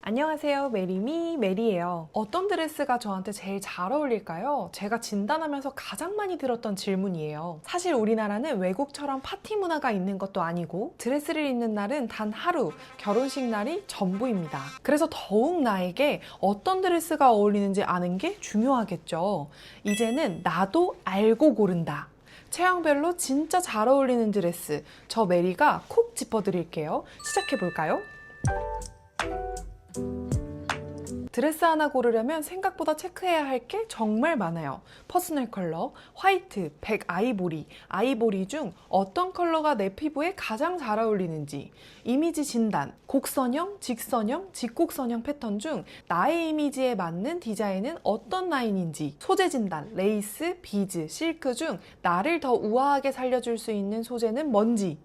안녕하세요. 메리예요. 어떤 드레스가 저한테 제일 잘 어울릴까요? 제가 진단하면서 가장 많이 들었던 질문이에요. 사실 우리나라는 외국처럼 파티 문화가 있는 것도 아니고 드레스를 입는 날은 단 하루, 결혼식 날이 전부입니다. 그래서 더욱 나에게 어떤 드레스가 어울리는지 아는 게 중요하겠죠. 이제는 나도 알고 고른다. 체형별로 진짜 잘 어울리는 드레스, 저 메리가 콕 짚어드릴게요. 시작해볼까요? 드레스 하나 고르려면 생각보다 체크해야 할 게 정말 많아요. 퍼스널 컬러, 화이트, 백 아이보리 중 어떤 컬러가 내 피부에 가장 잘 어울리는지, 이미지 진단, 곡선형, 직선형, 직곡선형 패턴 중 나의 이미지에 맞는 디자인은 어떤 라인인지, 소재 진단, 레이스, 비즈, 실크 중 나를 더 우아하게 살려줄 수 있는 소재는 뭔지,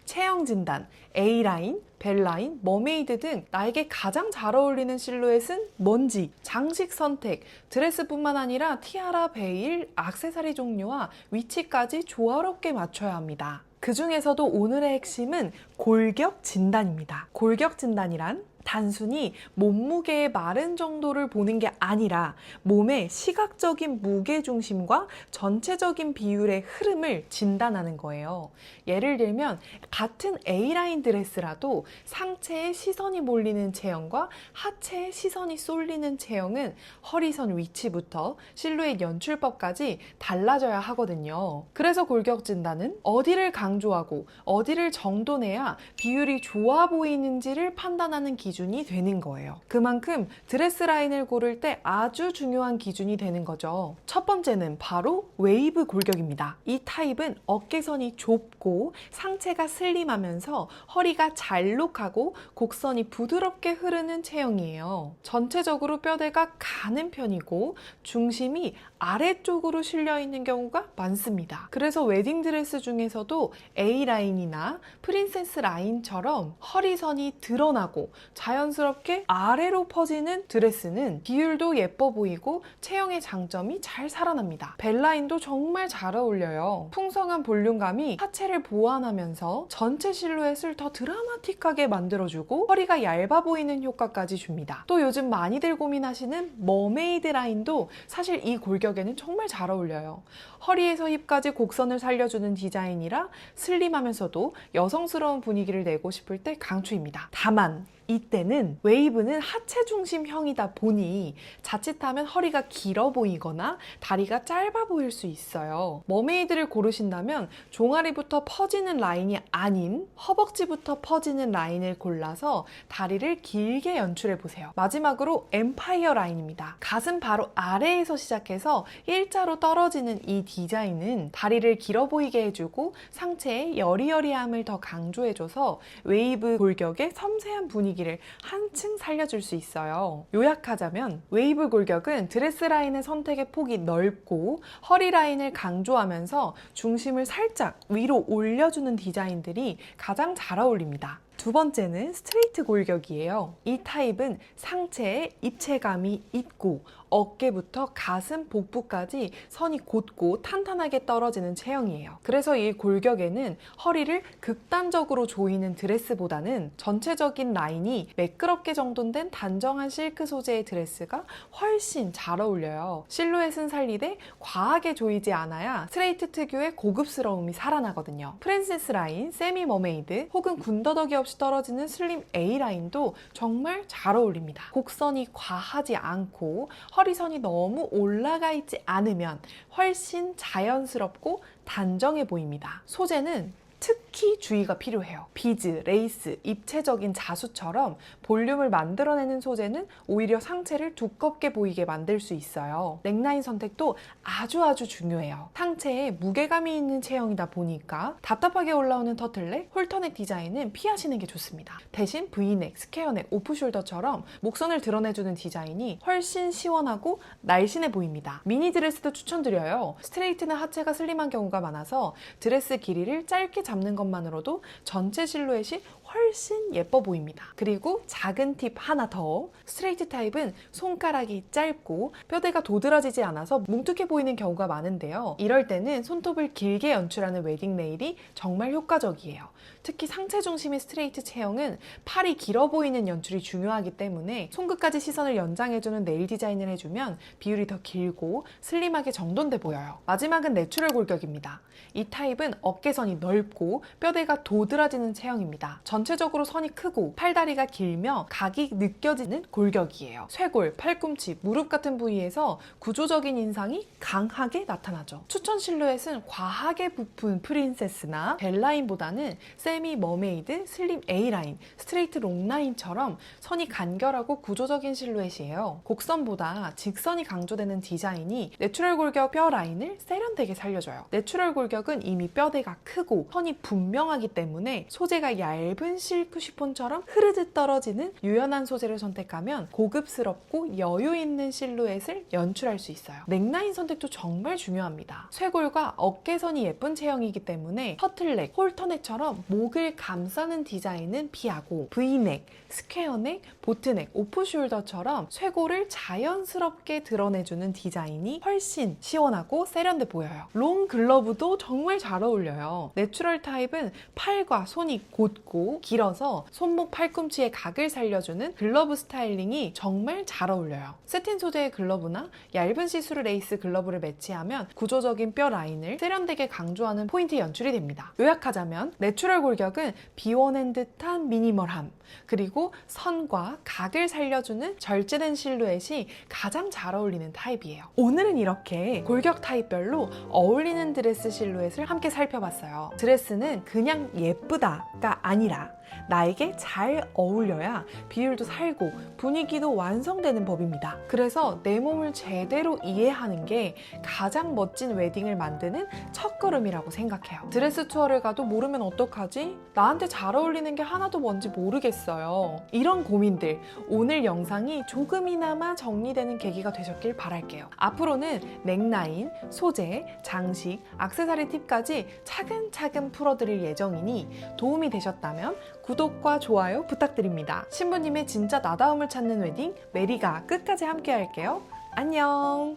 체형 진단, A라인, 벨라인, 머메이드 등 나에게 가장 잘 어울리는 실루엣은 뭔지, 장식 선택, 드레스뿐만 아니라 티아라, 베일, 액세서리 종류와 위치까지 조화롭게 맞춰야 합니다. 그 중에서도 오늘의 핵심은 골격 진단입니다. 골격 진단이란 단순히 몸무게의 마른 정도를 보는 게 아니라 몸의 시각적인 무게중심과 전체적인 비율의 흐름을 진단하는 거예요. 예를 들면 같은 A라인 드레스라도 상체에 시선이 몰리는 체형과 하체에 시선이 쏠리는 체형은 허리선 위치부터 실루엣 연출법까지 달라져야 하거든요. 그래서 골격 진단은 어디를 강조하고 어디를 정돈해야 비율이 좋아 보이는지를 판단하는 기준이 되는 거예요. 그만큼 드레스 라인을 고를 때 아주 중요한 기준이 되는 거죠. 첫 번째는 바로 웨이브 골격입니다. 이 타입은 어깨선이 좁고 상체가 슬림하면서 허리가 잘록하고 곡선이 부드럽게 흐르는 체형이에요. 전체적으로 뼈대가 가는 편이고 중심이 아래쪽으로 실려 있는 경우가 많습니다. 그래서 웨딩 드레스 중에서도 A라인이나 프린세스 라인처럼 허리선이 드러나고 자연스럽게 아래로 퍼지는 드레스는 비율도 예뻐 보이고 체형의 장점이 잘 살아납니다. 벨라인도 정말 잘 어울려요. 풍성한 볼륨감이 하체를 보완하면서 전체 실루엣을 더 드라마틱하게 만들어주고 허리가 얇아 보이는 효과까지 줍니다. 또 요즘 많이들 고민하시는 머메이드 라인도 사실 이 골격에는 정말 잘 어울려요. 허리에서 힙까지 곡선을 살려주는 디자인이라 슬림하면서도 여성스러운 분위기를 내고 싶을 때 강추입니다. 다만 이때는 웨이브는 하체 중심형이다 보니 자칫하면 허리가 길어 보이거나 다리가 짧아 보일 수 있어요. 머메이드를 고르신다면 종아리부터 퍼지는 라인이 아닌 허벅지부터 퍼지는 라인을 골라서 다리를 길게 연출해 보세요. 마지막으로 엠파이어 라인입니다. 가슴 바로 아래에서 시작해서 일자로 떨어지는 이 디자인은 다리를 길어 보이게 해주고 상체의 여리여리함을 더 강조해줘서 웨이브 골격의 섬세한 분위기를 한층 살려줄 수 있어요. 요약하자면 웨이브 골격은 드레스 라인의 선택의 폭이 넓고 허리 라인을 강조하면서 중심을 살짝 위로 올려주는 디자인들이 가장 잘 어울립니다. 두 번째는 스트레이트 골격이에요. 이 타입은 상체에 입체감이 있고 어깨부터 가슴, 복부까지 선이 곧고 탄탄하게 떨어지는 체형이에요. 그래서 이 골격에는 허리를 극단적으로 조이는 드레스보다는 전체적인 라인이 매끄럽게 정돈된 단정한 실크 소재의 드레스가 훨씬 잘 어울려요. 실루엣은 살리되 과하게 조이지 않아야 스트레이트 특유의 고급스러움이 살아나거든요. 프린세스 라인, 세미 머메이드 혹은 군더더기 없이 떨어지는 슬림 A라인도 정말 잘 어울립니다. 곡선이 과하지 않고 허리선이 너무 올라가 있지 않으면 훨씬 자연스럽고 단정해 보입니다. 소재는 특히 주의가 필요해요. 비즈, 레이스, 입체적인 자수처럼 볼륨을 만들어내는 소재는 오히려 상체를 두껍게 보이게 만들 수 있어요. 넥라인 선택도 아주 중요해요. 상체에 무게감이 있는 체형이다 보니까 답답하게 올라오는 터틀넥, 홀터넥 디자인은 피하시는 게 좋습니다. 대신 V넥, 스퀘어넥, 오프숄더처럼 목선을 드러내주는 디자인이 훨씬 시원하고 날씬해 보입니다. 미니 드레스도 추천드려요. 스트레이트는 하체가 슬림한 경우가 많아서 드레스 길이를 짧게 잡는 것만으로도 전체 실루엣이 훨씬 예뻐 보입니다. 그리고 작은 팁 하나 더. 스트레이트 타입은 손가락이 짧고 뼈대가 도드라지지 않아서 뭉툭해 보이는 경우가 많은데요. 이럴 때는 손톱을 길게 연출하는 웨딩 네일이 정말 효과적이에요. 특히 상체 중심의 스트레이트 체형은 팔이 길어 보이는 연출이 중요하기 때문에 손끝까지 시선을 연장해주는 네일 디자인을 해주면 비율이 더 길고 슬림하게 정돈돼 보여요. 마지막은 내추럴 골격입니다. 이 타입은 어깨선이 넓고 뼈대가 도드라지는 체형입니다. 전체적으로 선이 크고 팔다리가 길며 각이 느껴지는 골격이에요. 쇄골, 팔꿈치, 무릎 같은 부위에서 구조적인 인상이 강하게 나타나죠. 추천 실루엣은 과하게 부푼 프린세스나 벨라인보다는 세미 머메이드, 슬림 A라인, 스트레이트 롱라인처럼 선이 간결하고 구조적인 실루엣이에요. 곡선보다 직선이 강조되는 디자인이 내추럴 골격 뼈 라인을 세련되게 살려줘요. 내추럴 골격은 이미 뼈대가 크고 선이 분명하기 때문에 소재가 얇은 실크 쉬폰처럼 흐르듯 떨어지는 유연한 소재를 선택하면 고급스럽고 여유 있는 실루엣을 연출할 수 있어요. 넥라인 선택도 정말 중요합니다. 쇄골과 어깨선이 예쁜 체형이기 때문에 터틀넥, 홀터넥처럼 목을 감싸는 디자인은 피하고 V넥, 스퀘어넥, 보트넥, 오프숄더처럼 쇄골을 자연스럽게 드러내주는 디자인이 훨씬 시원하고 세련돼 보여요. 롱 글러브도 정말 잘 어울려요. 내추럴 타입은 팔과 손이 곧고 길어서 손목 팔꿈치의 각을 살려주는 글러브 스타일링이 정말 잘 어울려요. 세틴 소재의 글러브나 얇은 시스루 레이스 글러브를 매치하면 구조적인 뼈 라인을 세련되게 강조하는 포인트 연출이 됩니다. 요약하자면 내추럴 골격은 비워낸 듯한 미니멀함, 그리고 선과 각을 살려주는 절제된 실루엣이 가장 잘 어울리는 타입이에요. 오늘은 이렇게 골격 타입별로 어울리는 드레스 실루엣을 함께 살펴봤어요. 드레스는 그냥 예쁘다가 아니라 나에게 잘 어울려야 비율도 살고 분위기도 완성되는 법입니다. 그래서 내 몸을 제대로 이해하는 게 가장 멋진 웨딩을 만드는 첫걸음이라고 생각해요. 드레스 투어를 가도 모르면 어떡하지? 나한테 잘 어울리는 게 하나도 뭔지 모르겠어요. 이런 고민들, 오늘 영상이 조금이나마 정리되는 계기가 되셨길 바랄게요. 앞으로는 넥라인, 소재, 장식, 액세서리 팁까지 차근차근 풀어드릴 예정이니 도움이 되셨다면 구독과 좋아요 부탁드립니다. 신부님의 진짜 나다움을 찾는 웨딩, 메리가 끝까지 함께 할게요. 안녕!